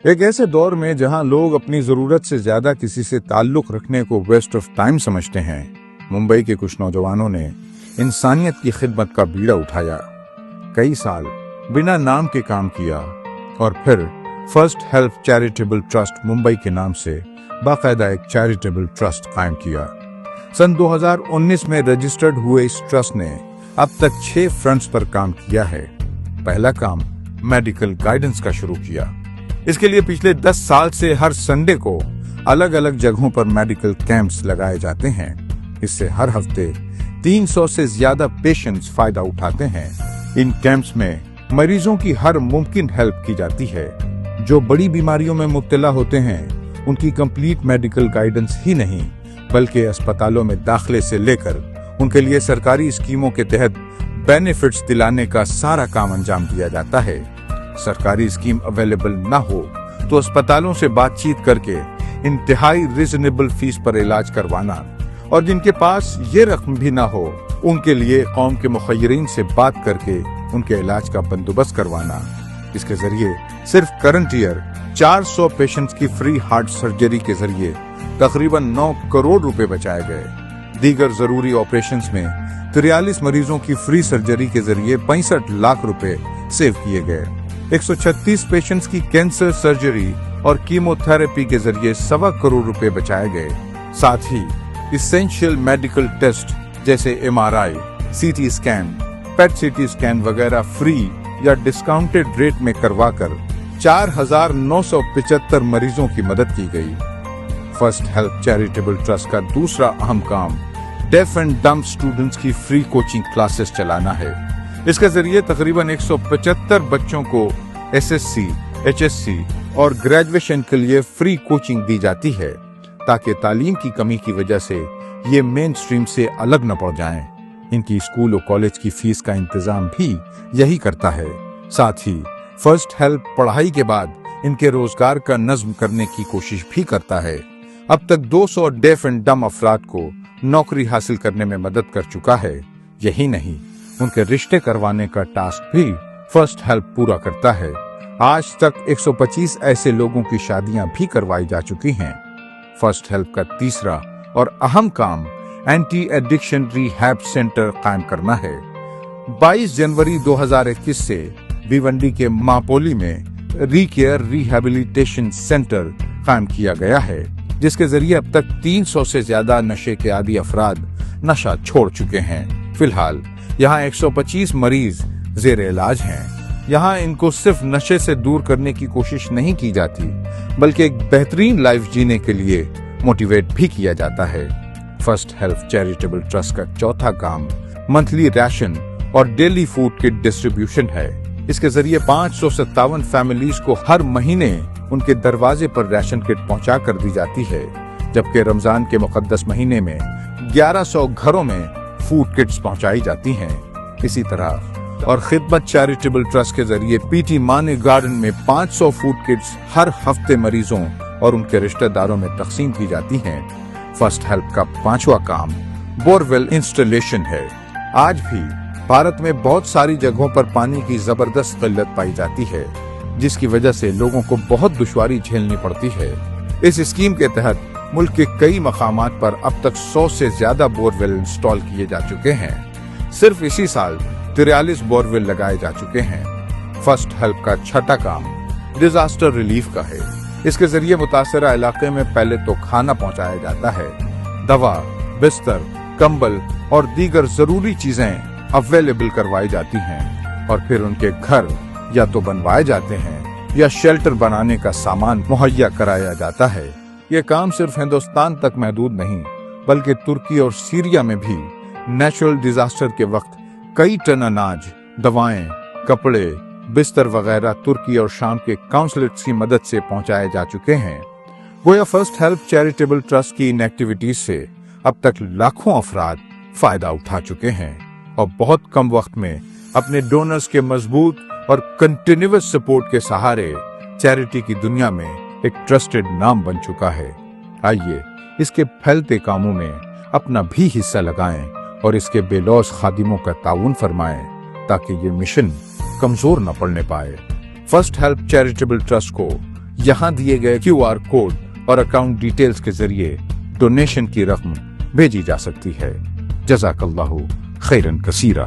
एक ऐसे दौर में जहां लोग अपनी जरूरत से ज्यादा किसी से ताल्लुक रखने को वेस्ट ऑफ टाइम समझते हैं, मुंबई के कुछ नौजवानों ने इंसानियत की खिदमत का बीड़ा उठाया। कई साल बिना नाम के काम किया और फिर first help charitable trust Mumbai के नाम से बाकायदा एक चैरिटेबल ट्रस्ट कायम किया। सन 2019 में रजिस्टर्ड हुए इस ट्रस्ट ने अब तक 6 फ्रंट्स पर काम किया है। पहला काम मेडिकल गाइडेंस का शुरू किया। इसके लिए पिछले 10 साल से हर संडे को अलग अलग जगहों पर मेडिकल कैंप्स लगाए जाते हैं। इससे हर हफ्ते 300 से ज्यादा पेशेंट्स फायदा उठाते हैं। इन कैंप्स में मरीजों की हर मुमकिन हेल्प की जाती है। जो बड़ी बीमारियों में मुब्तला होते हैं उनकी कंप्लीट मेडिकल गाइडेंस ही नहीं बल्कि अस्पतालों में दाखिले से लेकर उनके लिए सरकारी स्कीमों के तहत बेनिफिट्स दिलाने का सारा काम अंजाम दिया जाता है। सरकारी स्कीम अवेलेबल ना हो तो अस्पतालों से बातचीत करके इंतहाई रिजनेबल फीस पर इलाज करवाना और जिनके पास ये रकम भी ना हो उनके लिए कौम के मुखय्यरीन से बात करके उनके इलाज का बंदोबस्त करवाना। इसके जरिए सिर्फ करंट ईयर 400 पेशेंट्स की फ्री हार्ट सर्जरी के जरिए तकरीबन 9 करोड़ रुपए बचाए गए। दीगर जरूरी ऑपरेशंस में 43 मरीजों की फ्री सर्जरी के जरिए 65 लाख रुपए सेव किए गए। 136 पेशेंट्स की कैंसर सर्जरी और कीमोथेरेपी के जरिए 1.25 करोड़ रुपए बचाए गए। साथ ही इसेंशियल मेडिकल टेस्ट जैसे MRI, CT scan, PET CT scan वगैरह फ्री या डिस्काउंटेड रेट में करवाकर 4,975 मरीजों की मदद की गई। फर्स्ट हेल्प चैरिटेबल ट्रस्ट का दूसरा अहम काम डेफ एंड डम्ब स्टूडेंट्स की फ्री कोचिंग क्लासेस चलाना है। इसके जरिए तकरीबन 175 बच्चों को SSC, HSC और ग्रेजुएशन के लिए फ्री कोचिंग दी जाती है ताकि तालीम की कमी की वजह से ये मेन स्ट्रीम से अलग न पड़ जाएं। इनकी स्कूल और कॉलेज की फीस का इंतजाम भी यही करता है। साथ ही फर्स्ट हेल्प पढ़ाई के बाद इनके रोजगार का नज्म करने की कोशिश भी करता है। अब तक 200 डेफ एंड डम अफराद को नौकरी हासिल करने में मदद कर चुका है। यही नहीं, उनके रिश्ते करवाने का टास्क भी फर्स्ट हेल्प पूरा करता है। आज तक 125 ऐसे लोगों की शादियां भी करवाई जा चुकी हैं। फर्स्ट हेल्प का तीसरा और अहम काम एंटी एडिक्शन रिहैब सेंटर कायम करना है। 22 जनवरी 2021 से भिवंडी के मापोली में रीकेयर रिहैबिलिटेशन सेंटर कायम किया गया है, जिसके जरिए अब तक 300 से ज्यादा नशे के आदी अफराद नशा छोड़ चुके हैं। फिलहाल यहाँ 125 मरीज जेरे इलाज हैं। यहाँ इनको सिर्फ नशे से दूर करने की कोशिश नहीं की जाती बल्कि एक बेहतरीन लाइफ जीने के लिए मोटिवेट भी किया जाता है। फर्स्ट हेल्प चैरिटेबल ट्रस्ट का चौथा काम मंथली राशन और डेली फूड किट डिस्ट्रीब्यूशन है। इसके जरिए 557 फैमिलीज को हर महीने उनके दरवाजे पर राशन किट पहुंचा कर दी जाती है, जबकि रमजान के मुकद्दस महीने में 1100 घरों में फूड किट्स पहुंचाई जाती हैं। इसी तरह और खिदमत चैरिटेबल ट्रस्ट के जरिए पीटी माने गार्डन में 500 फूड किट्स हर हफ्ते मरीजों और उनके रिश्तेदारों में तकसीम की जाती हैं। फर्स्ट हेल्प का पांचवा काम बोरवेल इंस्टॉलेशन है। आज भी भारत में बहुत सारी जगहों पर पानी की जबरदस्त किल्लत पाई जाती है, जिसकी वजह से लोगों को बहुत दुश्वारी झेलनी पड़ती है। इस स्कीम के तहत मुल्क के कई मकामात पर अब तक 100 से ज्यादा बोरवेल इंस्टॉल किए जा चुके हैं। सिर्फ इसी साल 43 बोरवेल लगाए जा चुके हैं। फर्स्ट हेल्प का छठा काम डिजास्टर रिलीफ का है। इसके जरिए मुतासरा इलाके में पहले तो खाना पहुंचाया जाता है, दवा, बिस्तर, कंबल और दीगर जरूरी चीजें अवेलेबल करवाई जाती हैं और फिर उनके घर या तो बनवाए जाते हैं या शेल्टर बनाने का सामान मुहैया कराया जाता है। ये काम सिर्फ हिंदुस्तान तक महदूद नहीं बल्कि तुर्की और सीरिया में भी नेचुरल डिजास्टर के वक्त कई टन अनाज, दवाएं, कपड़े, बिस्तर वगैरह तुर्की और शाम के काउंसलेट्स की मदद से पहुंचाए जा चुके हैं। गोया फर्स्ट हेल्प चैरिटेबल ट्रस्ट की इन एक्टिविटीज से अब तक लाखों अफराद फायदा उठा चुके हैं और बहुत कम वक्त में अपने डोनर्स के मजबूत और कंटिन्यूअस सपोर्ट के सहारे चैरिटी की दुनिया में एक ट्रस्टेड नाम बन चुका है। आइए इसके फैलते कामों में अपना भी हिस्सा लगाएं और इसके बेलौस खादिमों का ताउन फरमाएं ताकि ये मिशन कमजोर न पड़ने पाए। फर्स्ट हेल्प चैरिटेबल ट्रस्ट को یہاں دیے گئے QR کوڈ اور اکاؤنٹ ڈیٹیلز کے ذریعے ڈونیشن کی رقم بھیجی جا سکتی ہے۔ جزاک اللہ خیرن کثیرہ۔